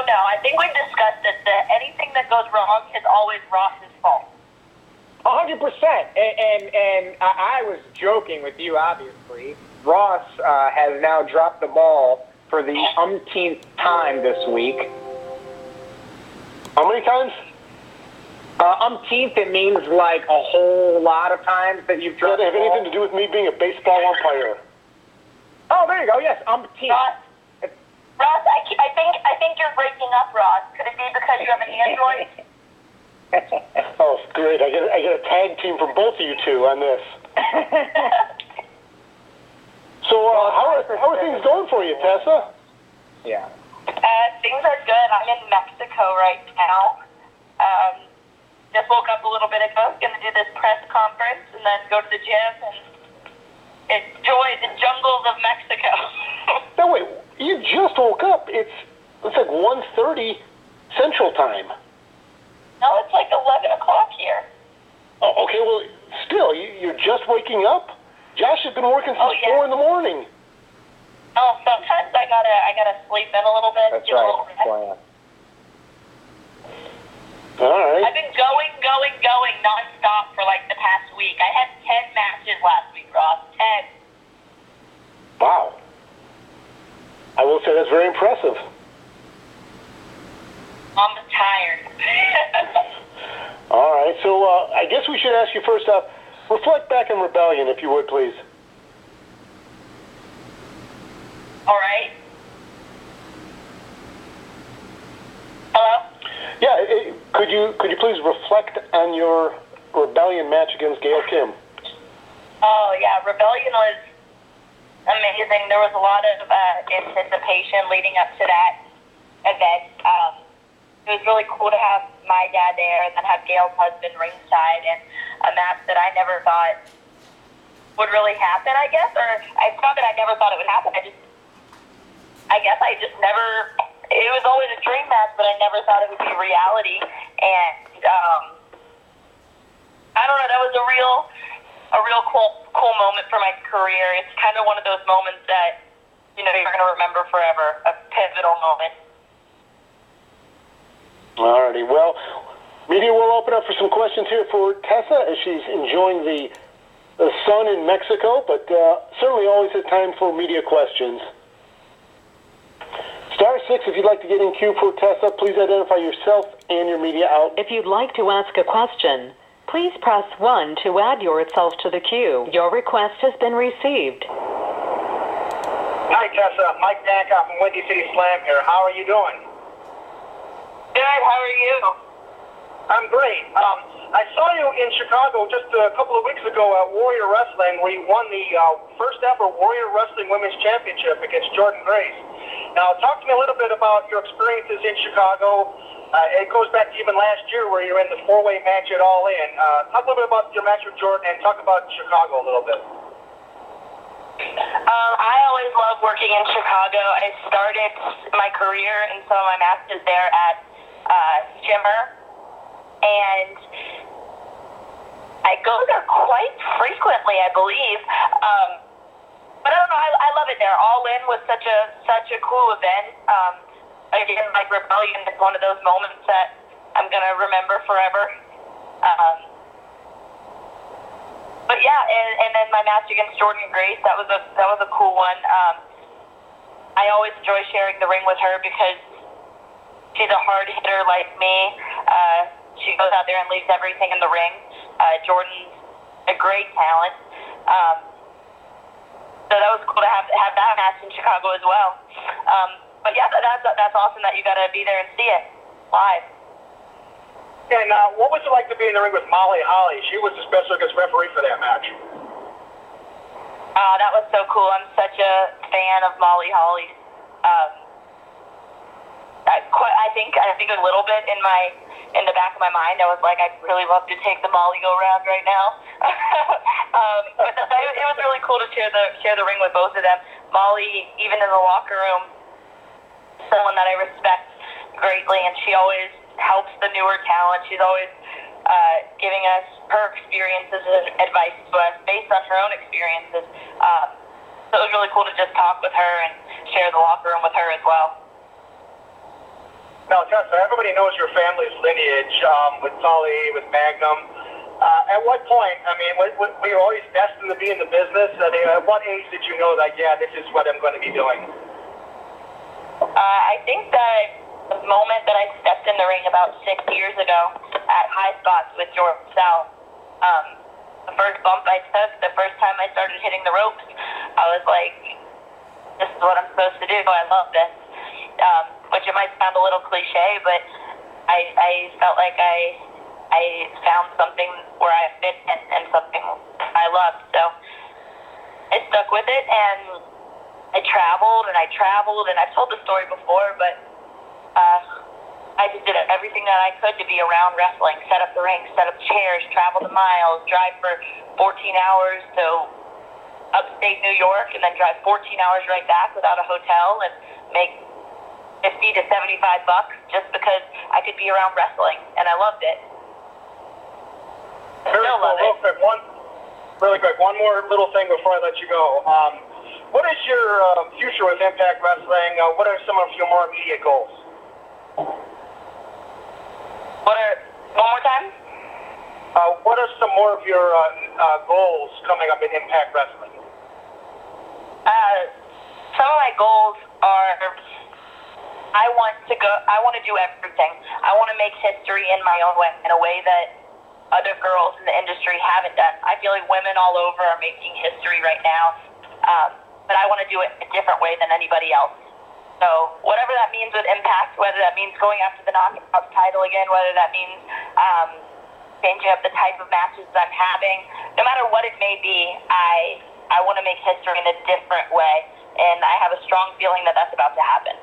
no. I think we've discussed this, that anything that goes wrong is always Ross's fault. 100%. And I was joking with you, obviously. Ross has now dropped the ball for the umpteenth time this week. How many times? Umpteenth, it means like a whole lot of times that you've dropped the ball. Does it have anything to do with me being a baseball umpire? Oh, there you go. Yes, umpteenth. Ross, I think you're breaking up, Ross. Could it be because you have an Android? Oh, great. I get a tag team from both of you two on this. So, how are things going for you, Tessa? Yeah. Things are good. I'm in Mexico right now. Just woke up a little bit ago. Going to do this press conference and then go to the gym and enjoy the jungles of Mexico. No, wait. You just woke up. It's like 1:30 Central Time. No, it's like 11 o'clock here. Oh, okay, well, still, you're just waking up? Josh has been working since 4 in the morning. Oh, sometimes I gotta sleep in a little bit. That's get right. A little rest. All right. I've been going nonstop for like the past week. I had 10 matches last week, Ross. 10. Wow. I will say that's very impressive. I'm tired. All right, so I guess we should ask you first off, reflect back on Rebellion, if you would, please. All right. Hello? Yeah, could you please reflect on your Rebellion match against Gail Kim? Oh, yeah, Rebellion was amazing. There was a lot of anticipation leading up to that event. It was really cool to have my dad there and then have Gail's husband ringside, and a match that I never thought would really happen, I guess. Or it's not that I never thought it would happen. I guess I just never, it was always a dream match, but I never thought it would be reality. And I don't know, that was a real cool moment for my career. It's kind of one of those moments that, you're going to remember forever, a pivotal moment. Alrighty, well, media will open up for some questions here for Tessa as she's enjoying the sun in Mexico, but certainly always a time for media questions. Star 6, if you'd like to get in queue for Tessa, please identify yourself and your media out. If you'd like to ask a question, please press 1 to add yourself to the queue. Your request has been received. Hi, Tessa. Mike Dankoff from Windy City Slam here. How are you doing? Good, how are you? I'm great. I saw you in Chicago just a couple of weeks ago at Warrior Wrestling, where you won the first ever Warrior Wrestling Women's Championship against Jordynne. Now, talk to me a little bit about your experiences in Chicago. It goes back to even last year where you were in the four-way match at All In. Talk a little bit about your match with Jordynne and talk about Chicago a little bit. I always loved working in Chicago. I started my career in some of my matches there at Shimmer, and I go there quite frequently, I believe. But I don't know, I love it there. All In was such a cool event. Again, like Rebellion, it's one of those moments that I'm gonna remember forever. But yeah, and then my match against Jordynne Grace, that was a cool one. I always enjoy sharing the ring with her because she's a hard hitter like me. She goes out there and leaves everything in the ring. Jordynne's a great talent. So that was cool to have that match in Chicago as well. But yeah, that's awesome that you got to be there and see it live. And what was it like to be in the ring with Molly Holly? She was the special guest referee for that match. That was so cool. I'm such a fan of Molly Holly. I think a little bit in the back of my mind, I was like, I'd really love to take the Molly go round right now. But it was really cool to share the ring with both of them. Molly, even in the locker room, someone that I respect greatly, and she always helps the newer talent. She's always giving us her experiences and advice to us based on her own experiences. So it was really cool to just talk with her and share the locker room with her as well. Now, Tessa, everybody knows your family's lineage with Tully, with Magnum. At what point, I mean, were you always destined to be in the business? I mean, at what age did you know that, yeah, this is what I'm going to be doing? I think that the moment that I stepped in the ring about 6 years ago at High Spots with George South, the first bump I took, the first time I started hitting the ropes, I was like, this is what I'm supposed to do. I love this. Which it might sound a little cliche, but I felt like I found something where I fit and something I loved. So I stuck with it, and I traveled, and I've told the story before, but I just did everything that I could to be around wrestling, set up the ring, set up chairs, travel the miles, drive for 14 hours to upstate New York, and then drive 14 hours right back without a hotel, and make $50 to $75 just because I could be around wrestling, and I loved it. Very Still cool. love it. Really quick, one more little thing before I let you go. What is your future with Impact Wrestling? What are some of your more immediate goals? One more time? What are some more of your goals coming up in Impact Wrestling? Some of my goals are I want to do everything. I want to make history in my own way, in a way that other girls in the industry haven't done. I feel like women all over are making history right now, but I want to do it a different way than anybody else. So whatever that means with Impact, whether that means going after the Knockout title again, whether that means changing up the type of matches I'm having, no matter what it may be, I want to make history in a different way, and I have a strong feeling that that's about to happen.